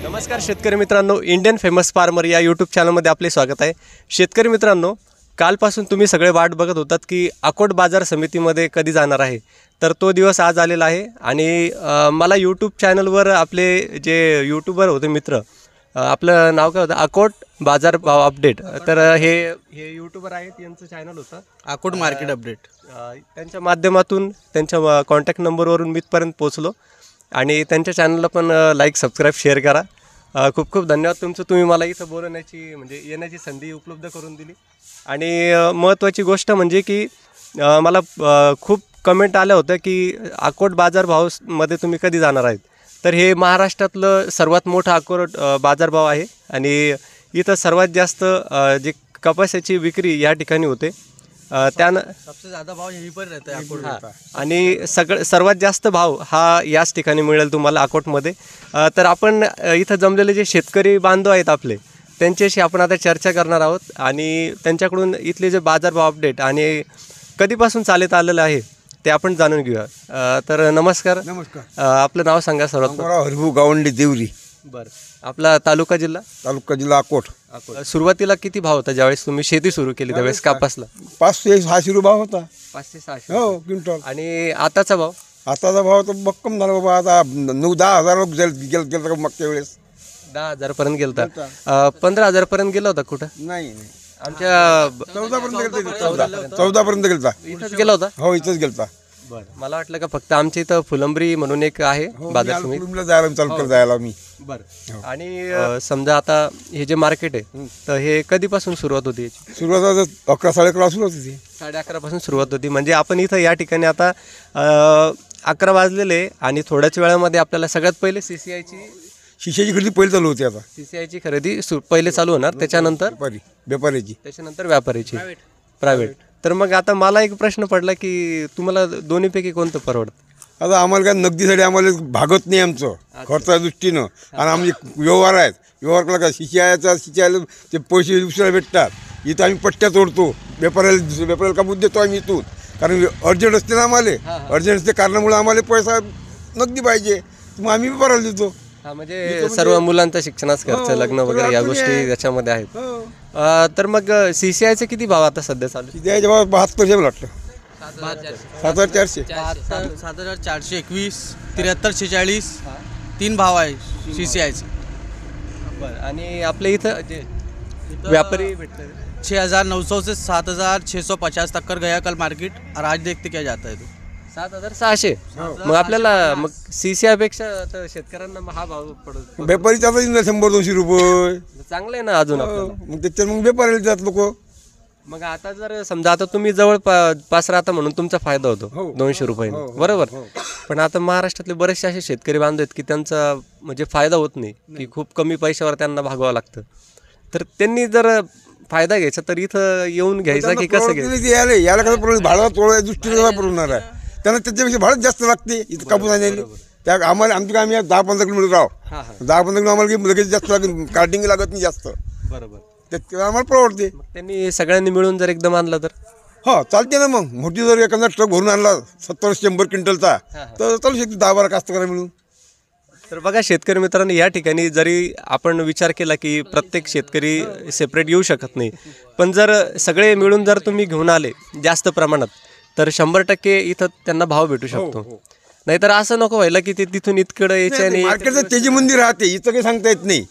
नमस्कार शेतकरी मित्रांनो, इंडियन फेमस फार्मर या यूट्यूब चॅनलमध्ये आपले स्वागत आहे। शेतकरी मित्रांनो, कालपासून तुम्ही सगळे वाट बघत होतात की अकोट बाजार समितीमध्ये कधी जाणार आहे, तर तो दिवस आज आलेला आहे। आणि मला यूट्यूब चॅनलवर आपले जे यूट्यूबर होते मित्र, आपलं नाव काय होतं, अकोट बाजार भाव अपडेट, तर हे यूट्यूबर आहेत, यांचं चॅनल होतं अकोट मार्केट अपडेट। त्यांच्या माध्यमातून त्यांच्या कॉन्टॅक्ट नंबरवरून मी इथपर्यंत पोहोचलो आणि त्यांच्या चॅनलला पण लाईक सबस्क्राईब शेअर करा। खूप खूप धन्यवाद तुमचं, तुम्ही मला इथं बोलण्याची म्हणजे येण्याची संधी उपलब्ध करून दिली। आणि महत्त्वाची गोष्ट म्हणजे की मला खूप कमेंट आल्या होत्या की अकोट बाजार भावमध्ये तुम्ही कधी जाणार आहेत, तर हे महाराष्ट्रातलं सर्वात मोठं अकोट बाजारभाव आहे आणि इथं सर्वात जास्त जे कपाशीची विक्री या ठिकाणी होते। त्यानं सबसे ज़्यादा भाव यहीं पर रहता है अकोट। आणि सर्वात जास्त भाव हा याच ठिकाणी मिळेल तुम्हाला अकोटमध्ये। तर आपण इथं जमलेले जे शेतकरी बांधव आहेत आपले, त्यांच्याशी आपण आता चर्चा करणार आहोत आणि त्यांच्याकडून इथले जे बाजारभाव अपडेट आणि कधीपासून चालत आलेलं आहे ते आपण जाणून घेऊया। तर नमस्कार। नमस्कार। आपलं नाव सांगा सर्वात। हरिभाऊ गावंडे देवरी। बरं, आपला तालुका जिल्हा अकोट। सुरुवातीला किती भाव होता ज्यावेळेस तुम्ही शेती सुरू केली त्यावेळेस कापासला? 500-600 रुपये भाव होता। 500-600 हो, क्विंटल। आणि आताचा भाव? आताचा भाव तर भक्कम झाला बाबा, आता 9-10 हजार गेलं मागच्या वेळेस 10,000 पर्यंत गेलता। 15,000 पर्यंत गेला होता कुठं? नाही, आमच्या 14 पर्यंत 14 पर्यंत गेलता। इथंच गेला होता? हो, इथंच गेलता। बरं, मला वाटलं का फक्त आमच्या इथं फुलंब्री म्हणून एक आहे बाजार समिती, फुलंब्रीला जायला चालू करत जायला मी। बरं। आणि समजा आता हे जे मार्केट आहे, तर हे कधीपासून सुरुवात होती याची? सुरुवात 11-11:30 सुरुवात होती। 11:30 पासून सुरुवात होती, म्हणजे आपण इथं या ठिकाणी आता 11 वाजलेले आणि थोड्याच वेळामध्ये आपल्याला सगळ्यात पहिले शिशाची खरेदी पहिले चालू होती। आता सीसीआयची खरेदी पहिले चालू होणार, त्याच्यानंतर व्यापाऱ्याची, त्याच्यानंतर व्यापाऱ्याची, प्रायव्हेट। तर मग आता मला एक प्रश्न पडला की तुम्हाला दोन्हीपैकी कोणतं परवडतं? आता आम्हाला काय नगदीसाठी आम्हाला भागत नाही आमचं खर्चाच्या दृष्टीनं, आणि आमचे व्यवहार आहेत, व्यवहार केला का शिचायला ते पैसे दुसऱ्याला भेटतात। इथं आम्ही पट्ट्या तोडतो, व्यापाऱ्याला का मुद्दे देतो आम्ही इथून, कारण अर्जंट असते ना आम्हाला, अर्जंट असते कारणामुळे आम्हाला पैसा नगदी पाहिजे, मग आम्ही व्यापाऱ्याला देतो। म्हणजे सर्व मुलांचा शिक्षणाचा खर्च, लग्न वगैरे या गोष्टी त्याच्यामध्ये आहेत। तर मग सीसीआयचे किती भाव आता सध्या चालू? सीसीआयचे भाव 72 वाटतं, 7,400 7,421, 7346 तीन भाव आहे सीसीआयचे। बरं, आणि आपल्या इथं जे व्यापारी भेटतात 6,900 से 7,650 तक कर गया कल मार्केट, और आज देखते क्या जाता है तो 7,600। मग आपल्याला मग सीसीआय पेक्षा तर शेतकऱ्यांना हा भाव पडतो, व्यापारीचा आता 100-200 रुपये चांगलं आहे ना अजून आपल्याला। मग त्याच्यात मग व्यापाऱ्याला जात लोक। मग आता जर समजा आता तुम्ही जवळपास राहता म्हणून तुमचा फायदा होतो 200 रुपये, बरोबर। पण आता महाराष्ट्रातले बरेचसे असे शेतकरी बांधव आहेत की त्यांचा म्हणजे फायदा होत नाही, की खूप कमी पैशावर त्यांना भागवावं लागतं। तर त्यांनी जर फायदा घ्यायचा तर इथं येऊन घ्यायचा की कसं घ्यायचं? याला कसं प्रॉब्लेम, भाडा तोडायच्या दृष्टीने पुरवणार आहे, त्यांना त्याच्यापेक्षा भाडं जास्त लागते इथं कापूस आणण्याने। त्या आम्हाला आम्ही 10-15 किलोमीटर राहू, 10-15 किलो आम्हाला लगेच जास्त कार्टिंग लागत नाही जास्त, बरोबर, ते आम्हाला परवडते। त्यांनी सगळ्यांनी मिळून जर एकदम आणलं तर हो चालते ना। मग मोठी जर एखादा ट्रक भरून आणला 70-100 क्विंटलचा, तर चालू शकते 10-12 कास्तकार मिळून। तर बघा शेतकरी मित्रांनो, या ठिकाणी जरी आपण विचार केला की प्रत्येक शेतकरी सेपरेट येऊ शकत नाही, पण जर सगळे मिळून जर तुम्ही घेऊन आले जास्त प्रमाणात, तर 100% इथं त्यांना भाव भेटू शकतो। नाहीतर असं नको व्हायला की ते तिथून इतकडं यायचं आणि मार्केटचं तेजी मंदी राहते, इथं काही सांगता येत नाही।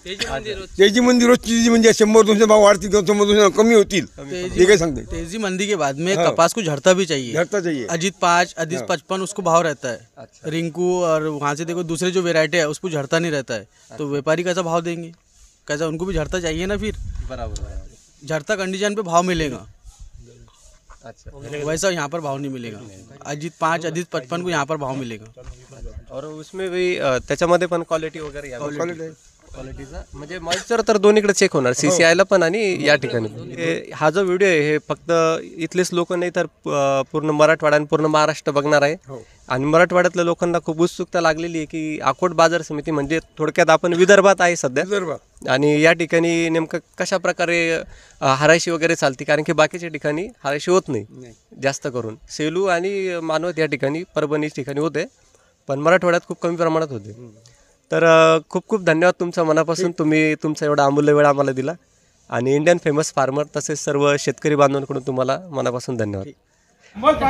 तेजी मंदी रोजची म्हणजे 100-200 भाव वाढतील, 100-200 कमी होतील, ते काही सांगते। तेजी मंदी के बाद में कपास को झड़ता भी चाहिए। अजीत 5, अजीत 55 उसको भाव रहता है। रिंकू और वहाँ से देखो दूसरे जो वेराइटी है उसको झड़ता नहीं रहता है, तो व्यापारी कैसा भाव देंगे? कैसा, उनको भी झड़ता चाहिए ना, फिर बराबर झड़ता कंडीशन पे भाव मिलेगा। अच्छा, वैसा यहाँ पर भाव नहीं मिलेगा। अजीत 5, अजीत 55 को यहाँ पर भाव मिलेगा। और उसमें भी त्याच्यामध्ये पण क्वालिटी वगैरे क्वालिटीचा म्हणजे मॉइश्चर तर दोन्हीकडे चेक होणार, CCI पण आणि या ठिकाणी. हा जो व्हिडिओ आहे हे फक्त इथलेच लोक नाही तर पूर्ण मराठवाडा आणि पूर्ण महाराष्ट्र बघणार आहे. आणि मराठवाड्यातल्या लोकांना खूप उत्सुकता लागलेली आहे की अकोट बाजार समिती म्हणजे थोडक्यात आपण विदर्भात आहे सध्या, आणि या ठिकाणी नेमकं कशा प्रकारे हारायशी वगैरे चालते, कारण की बाकीच्या ठिकाणी हारायशी होत नाही जास्त करून. सेलू आणि मानवत या ठिकाणी, परभणी ठिकाणी होते, पण मराठवाड्यात खूप कमी प्रमाणात होते. तर खूप खूप धन्यवाद तुमच्या मनापासून, तुम्ही तुमचा एवढा अमूल्य वेळ आम्हाला दिला. आणि इंडियन फेमस फार्मर तसेच सर्व शेतकरी बांधवांकडून तुम्हाला मनापासून धन्यवाद. 50,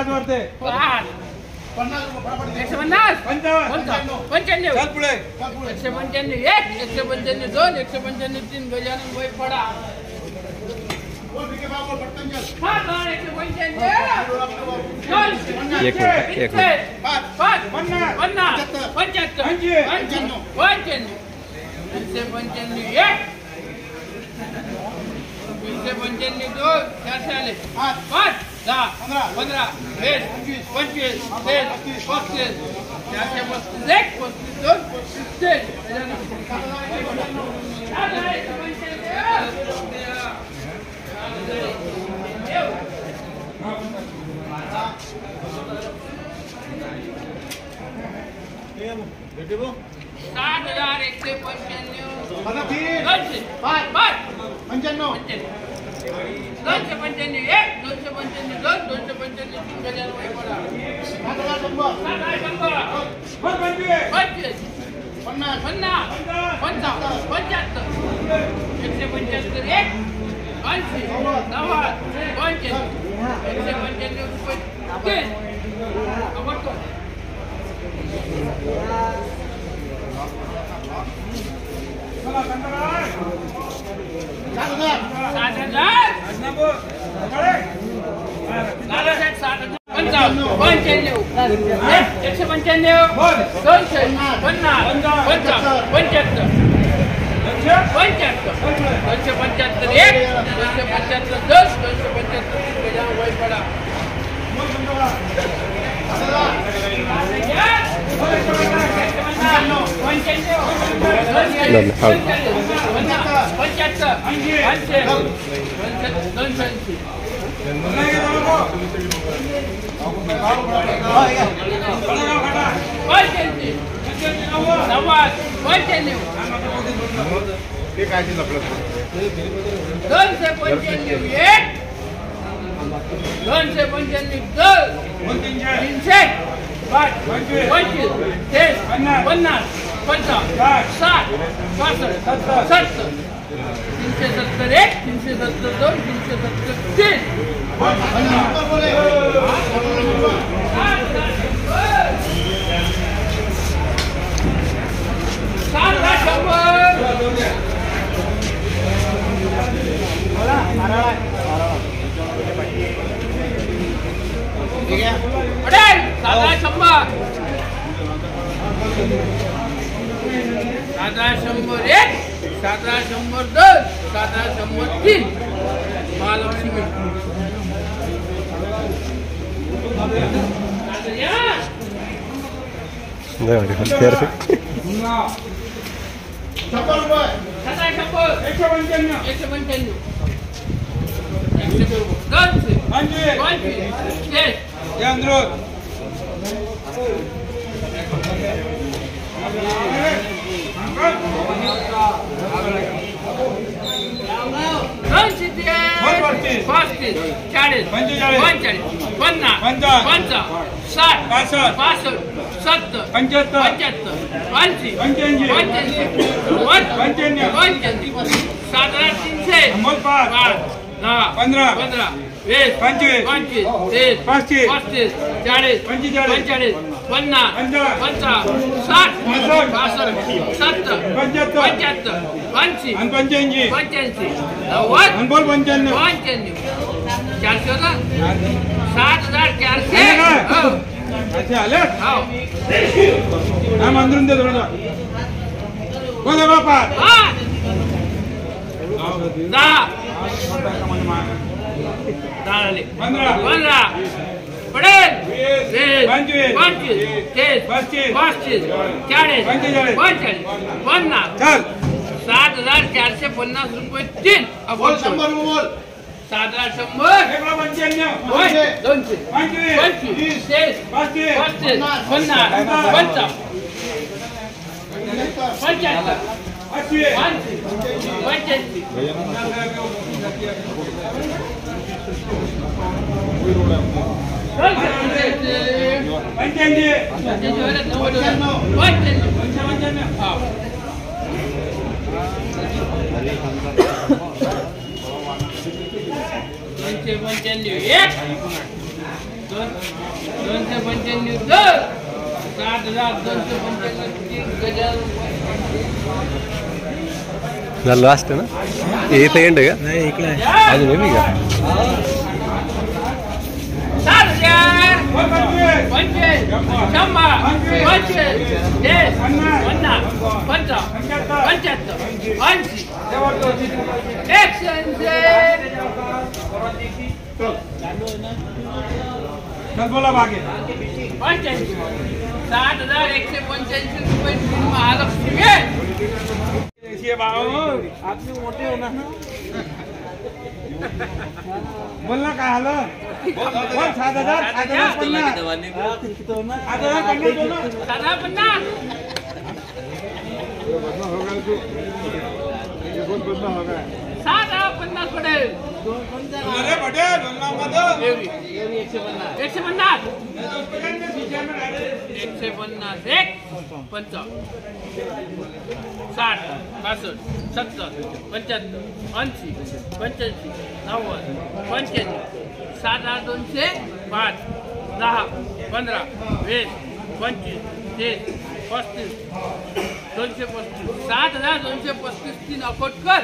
40, 45, 50, 7,450 रुपये 3 बोल 100 बोल 7,100 200 25 झालं लास्ट ना हे इथं एंड आहे का नहीं इकडे आहे. अजून आहे का 7,185 रुपये महालक्ष्मी बोल ना काय आलं बोल 7,000 7,50 पडेल 150 150 55 60 65 70 75 80 85 90 85 7,200 5 10 15 20 25 30 35 235 7,235 3 अकोट कर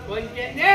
पंच्याण्णव